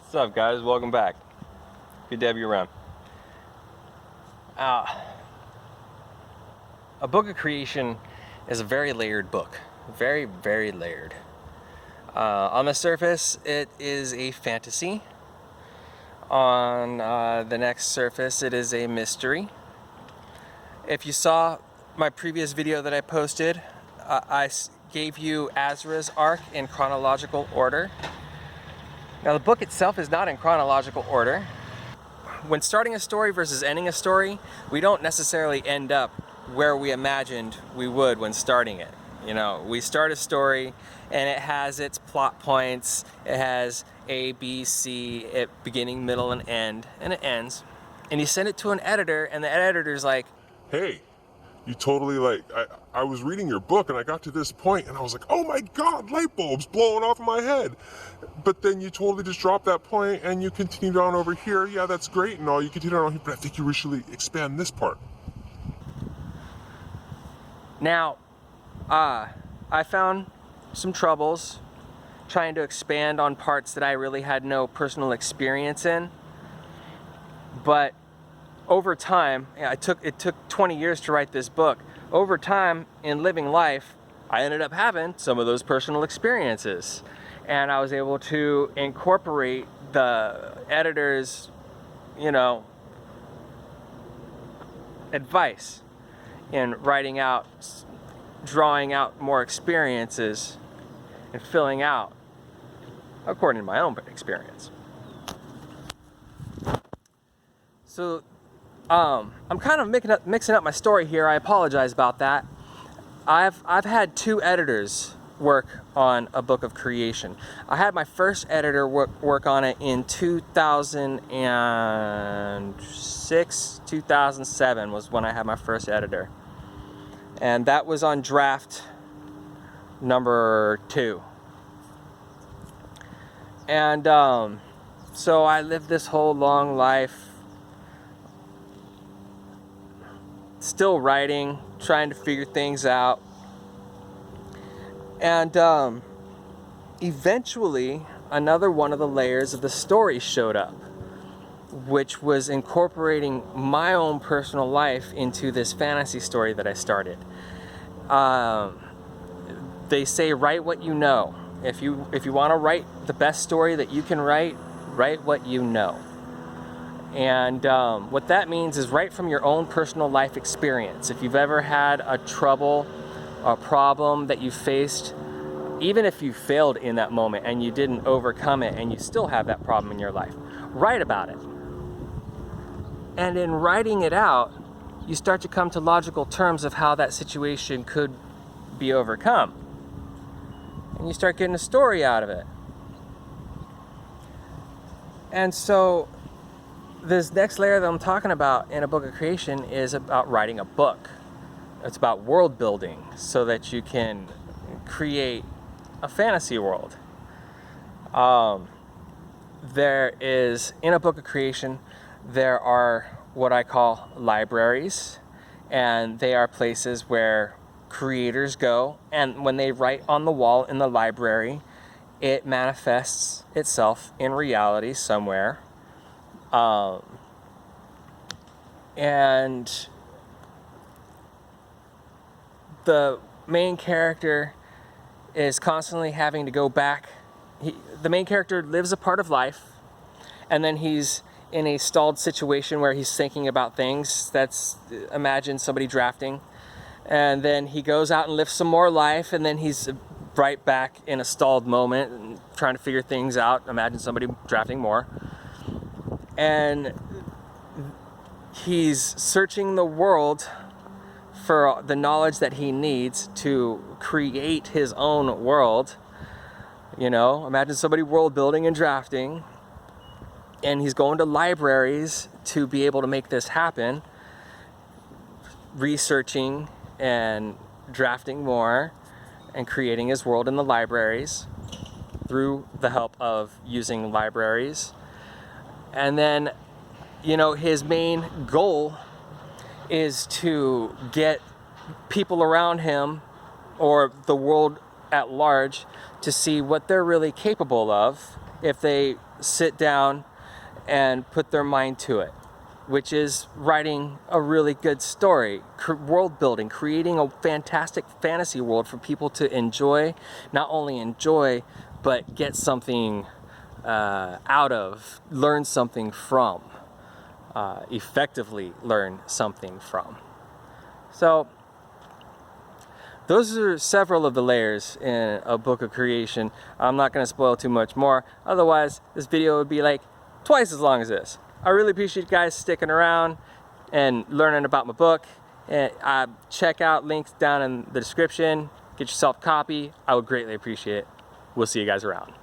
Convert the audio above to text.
What's up, guys? Welcome back. Good to have you around. A book of creation is a very layered book. Very, very layered. On the surface, it is a fantasy. On the next surface, it is a mystery. If you saw my previous video that I posted, I gave you Azra's arc in chronological order. Now, the book itself is not in chronological order. When starting a story versus ending a story, we don't necessarily end up where we imagined we would when starting it. You know, we start a story and it has its plot points, it has A, B, C, it beginning, middle, and end, and it ends. And you send it to an editor, and the editor's like, hey, you totally I was reading your book and I got to this point and I was like, oh my God, light bulbs blowing off my head. But then you totally just dropped that point and you continued on over here. Yeah, that's great and all, you continued on here, but I think you should expand this part. now, I found some troubles trying to expand on parts that I really had no personal experience in. But over time, it took 20 years to write this book. Over time, in living life, I ended up having some of those personal experiences. And I was able to incorporate the editor's, advice in writing out, drawing out more experiences and filling out according to my own experience. So I'm kind of mixing up my story here. I apologize about that. I've had two editors work on a book of creation. I had my first editor work on it in 2006, 2007 was when I had my first editor. And that was on draft number 2. And so I lived this whole long life still writing, trying to figure things out. And eventually, another one of the layers of the story showed up, which was incorporating my own personal life into this fantasy story that I started. They say, write what you know. If you want to write the best story that you can write what you know. And what that means is write from your own personal life experience. If you've ever had a trouble, a problem that you faced, even if you failed in that moment and you didn't overcome it and you still have that problem in your life, write about it. And in writing it out, you start to come to logical terms of how that situation could be overcome. And you start getting a story out of it. And so this next layer that I'm talking about in a book of creation is about writing a book. It's about world building so that you can create a fantasy world. There is, in a book of creation, there are what I call libraries, and they are places where creators go, and when they write on the wall in the library, it manifests itself in reality somewhere. And the main character is constantly having to go back. The main character lives a part of life, and then he's in a stalled situation where he's thinking about things. Imagine somebody drafting, and then he goes out and lives some more life, and then he's right back in a stalled moment and trying to figure things out. Imagine somebody drafting more. And he's searching the world for the knowledge that he needs to create his own world. Imagine somebody world building and drafting, and he's going to libraries to be able to make this happen, researching and drafting more and creating his world in the libraries through the help of using libraries. And then, his main goal is to get people around him or the world at large to see what they're really capable of if they sit down and put their mind to it, which is writing a really good story, world building, creating a fantastic fantasy world for people to enjoy, not only enjoy, but get something out of, learn something from, effectively learn something from. So those are several of the layers in a book of creation. I'm not going to spoil too much more, otherwise this video would be like twice as long as this. I really appreciate you guys sticking around and learning about my book. And check out links down in the description. Get yourself a copy. I would greatly appreciate it. We'll see you guys around.